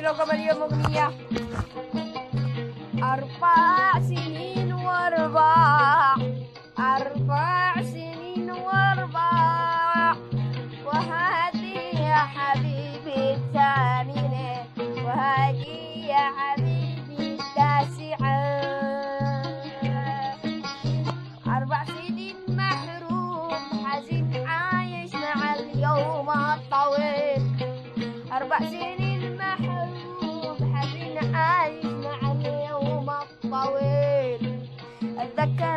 لكم اليوم أغنية. 4 سنين واربع، 4 سنين واربع، وهذه يا حبيبي الثامنة، وهذه يا حبيبي التاسعة. 4 سنين محروم حزين عايش مع اليوم الطويل. 4 سنين محروم حزين عايش مع اليوم الطويل. أتذكر